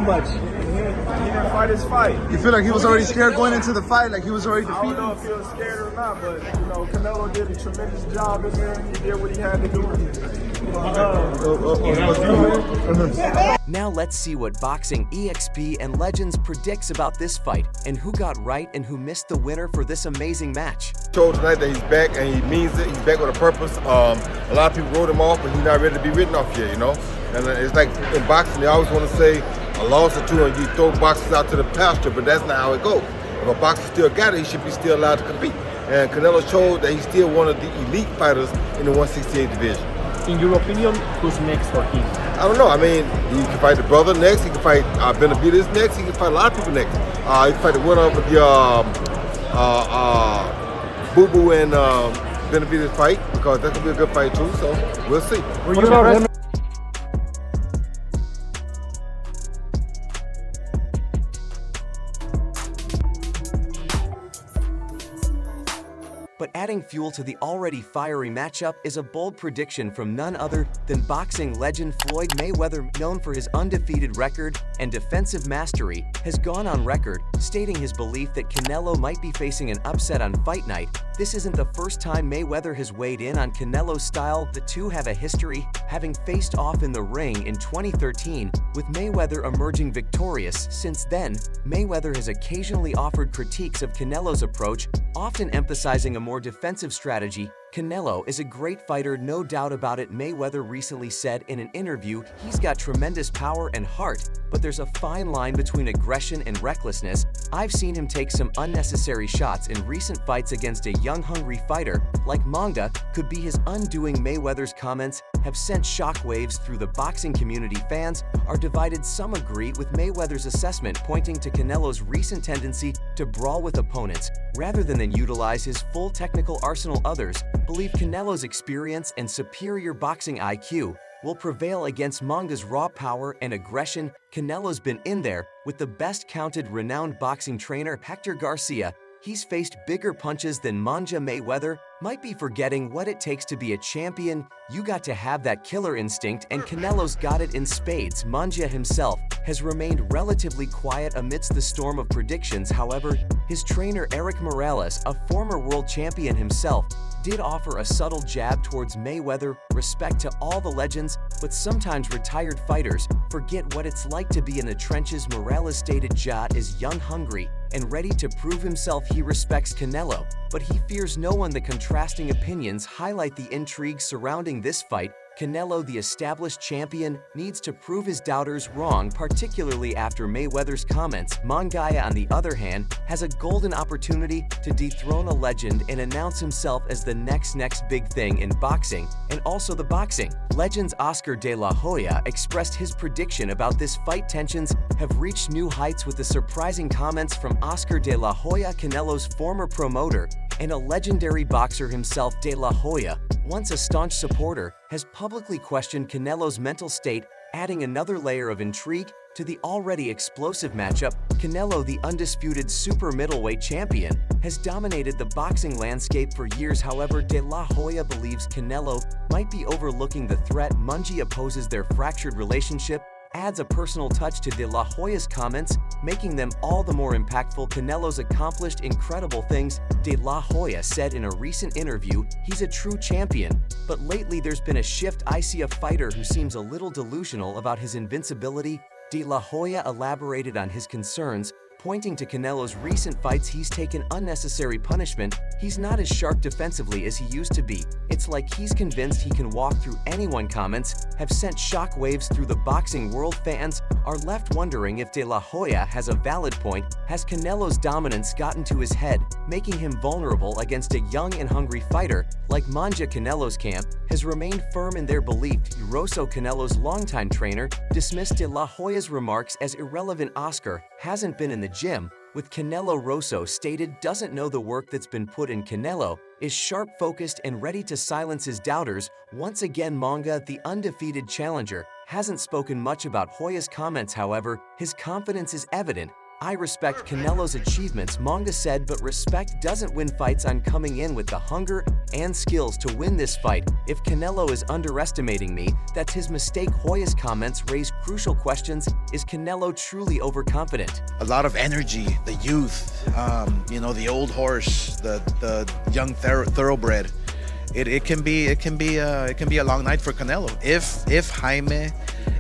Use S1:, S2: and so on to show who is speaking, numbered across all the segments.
S1: too much.
S2: He didn't fight his fight.
S3: You feel like he was already scared going into the fight, like he was already defeated?
S2: I don't know if he was scared or not, but you know, Canelo did a tremendous job in there. He did what he had to do.
S4: Now let's see what Boxing EXP and Legends predicts about this fight and who got right and who missed the winner for this amazing match.
S5: Showed tonight that he's back and he means it. He's back with a purpose. A lot of people wrote him off, but he's not ready to be written off yet, you know? And it's like in boxing, they always want to say a loss or two and you throw boxers out to the pasture, but that's not how it goes. If a boxer still got it, he should be still allowed to compete. And Canelo showed that he's still one of the elite fighters in the 168 division.
S1: In your opinion, who's next for him?
S5: I don't know. I mean, he can fight the brother next. He can fight Benavidez next. He can fight a lot of people next. He can fight the winner of the Boo Boo and Benavidez fight, because that could be a good fight too. So we'll see.
S4: But adding fuel to the already fiery matchup is a bold prediction from none other than boxing legend Floyd Mayweather, known for his undefeated record and defensive mastery, has gone on record stating his belief that Canelo might be facing an upset on fight night. This isn't the first time Mayweather has weighed in on Canelo's style. The two have a history, having faced off in the ring in 2013, with Mayweather emerging victorious. Since then, Mayweather has occasionally offered critiques of Canelo's approach, often emphasizing a more defensive strategy. Canelo is a great fighter, no doubt about it. Mayweather recently said in an interview he's got tremendous power and heart, but there's a fine line between aggression and recklessness. I've seen him take some unnecessary shots in recent fights against a young, hungry fighter like Munguia. Could be his undoing. Mayweather's comments have sent shockwaves through the boxing community. Fans are divided. Some agree with Mayweather's assessment, pointing to Canelo's recent tendency to brawl with opponents rather than utilize his full technical arsenal. Others believe Canelo's experience and superior boxing IQ will prevail against Munguia's raw power and aggression. Canelo's been in there with the best counted renowned boxing trainer Hector Garcia. He's faced bigger punches than Munguia. Mayweather might be forgetting what it takes to be a champion. You got to have that killer instinct, and Canelo's got it in spades. Munguia himself has remained relatively quiet amidst the storm of predictions. However, his trainer Eric Morales, a former world champion himself, did offer a subtle jab towards Mayweather. Respect to all the legends, but sometimes retired fighters forget what it's like to be in the trenches. Morales stated Ja is young, hungry, and ready to prove himself. He respects Canelo, but he fears no one. The contrasting opinions highlight the intrigue surrounding this fight. Canelo, the established champion, needs to prove his doubters wrong, particularly after Mayweather's comments. Munguia, on the other hand, has a golden opportunity to dethrone a legend and announce himself as the next big thing in boxing, and also the boxing legends. Oscar de la Hoya expressed his prediction about this fight. Tensions have reached new heights with the surprising comments from Oscar de la Hoya, Canelo's former promoter and a legendary boxer himself. De la Hoya, once a staunch supporter, has publicly questioned Canelo's mental state, adding another layer of intrigue to the already explosive matchup. Canelo, the undisputed super middleweight champion, has dominated the boxing landscape for years. However, De La Hoya believes Canelo might be overlooking the threat. Munguia opposes their fractured relationship, adds a personal touch to De La Hoya's comments, making them all the more impactful. Canelo's accomplished incredible things. De La Hoya said in a recent interview he's a true champion, but lately there's been a shift. I see a fighter who seems a little delusional about his invincibility. De La Hoya elaborated on his concerns, pointing to Canelo's recent fights. He's taken unnecessary punishment. He's not as sharp defensively as he used to be. It's like he's convinced he can walk through anyone. Comments have sent shockwaves through the boxing world. Fans are left wondering if De La Hoya has a valid point. Has Canelo's dominance gotten to his head, making him vulnerable against a young and hungry fighter like Munguia? Canelo's camp has remained firm in their belief. Rosso, Canelo's longtime trainer, dismissed De La Hoya's remarks as irrelevant. Oscar hasn't been in the gym with Canelo. Rosso stated doesn't know the work that's been put in. Canelo is sharp, focused, and ready to silence his doubters. Once again, Munguia, the undefeated challenger, hasn't spoken much about Hoya's comments. However, his confidence is evident. "I respect Canelo's achievements," Munguia said, but respect doesn't win fights on coming in with the hunger and skills to win this fight. "If Canelo is underestimating me, that's his mistake." Hoya's comments raise crucial questions. Is Canelo truly overconfident?
S6: A lot of energy, the youth, the old horse, the young thoroughbred. It can be a long night for Canelo if Jaime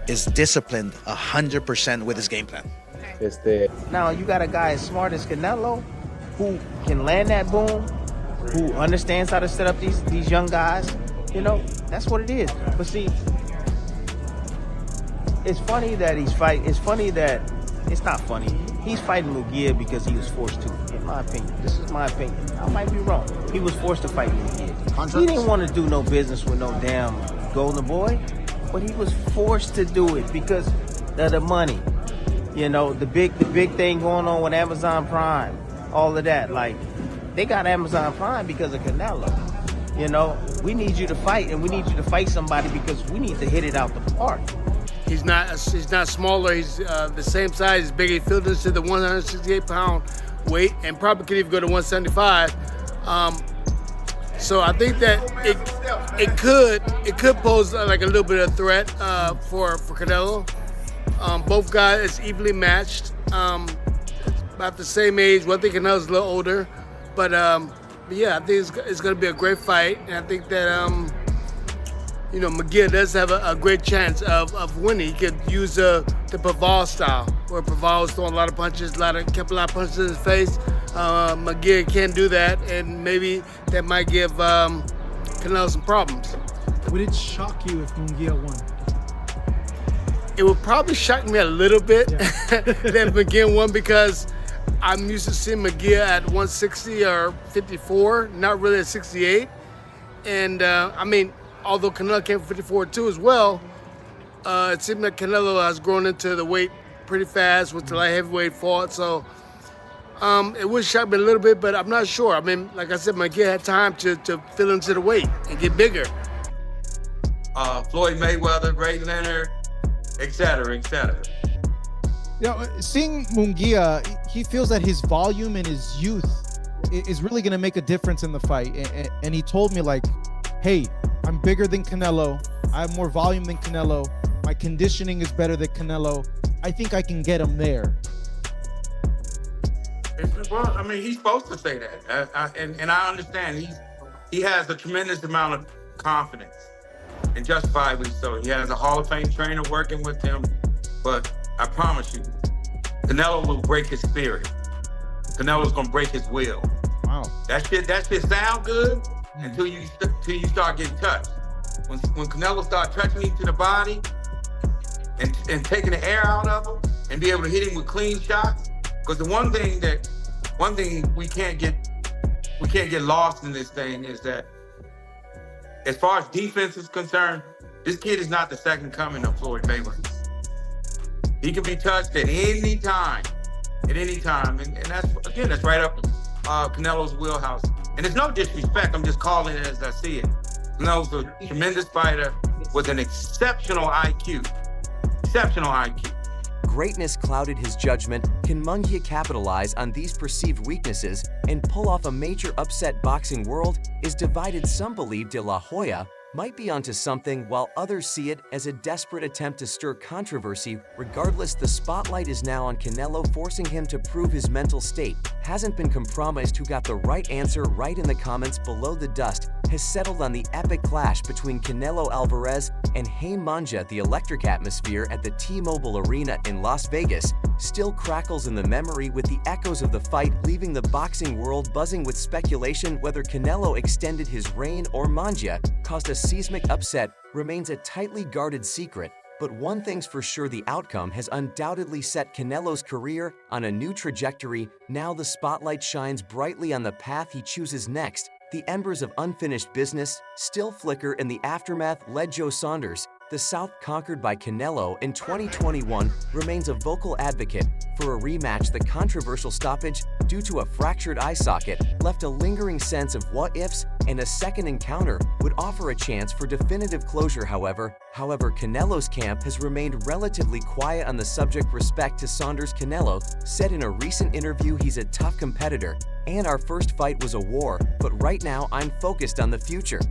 S6: is disciplined 100% with his game plan.
S7: Now you got a guy as smart as Canelo who can land that boom, who understands how to set up these young guys. That's what it is. But see, it's funny that it's not funny. He's fighting Munguia because he was forced to, in my opinion. This is my opinion. I might be wrong. He was forced to fight Munguia. He didn't want to do no business with no damn golden boy, but he was forced to do it because of the money. The big thing going on with Amazon Prime, all of that. Like, they got Amazon Prime because of Canelo. We need you to fight, and we need you to fight somebody because we need to hit it out the park.
S8: He's not smaller. He's the same size. He's big. He filters to the 168-pound weight, and probably could even go to 175. So I think that it could pose like a little bit of threat for Canelo. Both guys is evenly matched, about the same age. One thing Canelo's a little older, but yeah, I think it's going to be a great fight, and I think that Munguia does have a great chance of winning. He could use the Pavard style, where Pavard was throwing a lot of punches, kept a lot of punches in his face. Munguia can't do that, and maybe that might give Canelo some problems.
S9: Would it shock you if Munguia won?
S8: It would probably shock me a little bit that Munguia won, because I'm used to seeing Munguia at 160 or 54, not really at 68. And although Canelo came from 54 too as well, it seemed like Canelo has grown into the weight pretty fast with the light heavyweight fought. So it would shock me a little bit, but I'm not sure. Like I said, Munguia had time to fill into the weight and get bigger.
S10: Floyd Mayweather, Ray Leonard, et cetera, et cetera.
S9: Seeing Munguia, he feels that his volume and his youth is really going to make a difference in the fight. And he told me, like, hey, I'm bigger than Canelo. I have more volume than Canelo. My conditioning is better than Canelo. I think I can get him there.
S10: Well, he's supposed to say that. And I understand. He has a tremendous amount of confidence, and justifiably so. He has a Hall of Fame trainer working with him, but I promise you, Canelo will break his spirit. Canelo's gonna break his will.
S9: Wow.
S10: That shit sound good until you start getting touched. When Canelo start touching you to the body and taking the air out of him and be able to hit him with clean shots. Because the one thing we can't get lost in this thing is that, as far as defense is concerned, this kid is not the second coming of Floyd Mayweather. He can be touched at any time, and that's right up Canelo's wheelhouse. And it's no disrespect, I'm just calling it as I see it. Canelo's a tremendous fighter with an exceptional IQ.
S4: Greatness clouded his judgment. Can Munguia capitalize on these perceived weaknesses and pull off a major upset? Boxing world is divided. Some believe De La Hoya might be onto something, while others see it as a desperate attempt to stir controversy. Regardless, the spotlight is now on Canelo, forcing him to prove his mental state hasn't been compromised. Who got the right answer? Write in the comments below. The dust has settled on the epic clash between Canelo Alvarez and Jaime Munguia. The electric atmosphere at the T-Mobile Arena in Las Vegas still crackles in the memory, with the echoes of the fight leaving the boxing world buzzing with speculation. Whether Canelo extended his reign or Munguia caused a seismic upset remains a tightly guarded secret. But one thing's for sure, the outcome has undoubtedly set Canelo's career on a new trajectory. Now the spotlight shines brightly on the path he chooses next. The embers of unfinished business still flicker in the aftermath. Led Joe Saunders. the South conquered by Canelo in 2021 remains a vocal advocate for a rematch. The controversial stoppage due to a fractured eye socket left a lingering sense of what-ifs, and a second encounter would offer a chance for definitive closure. However, Canelo's camp has remained relatively quiet on the subject. Respect to Saunders. Canelo said in a recent interview he's a tough competitor, and our first fight was a war, but right now I'm focused on the future.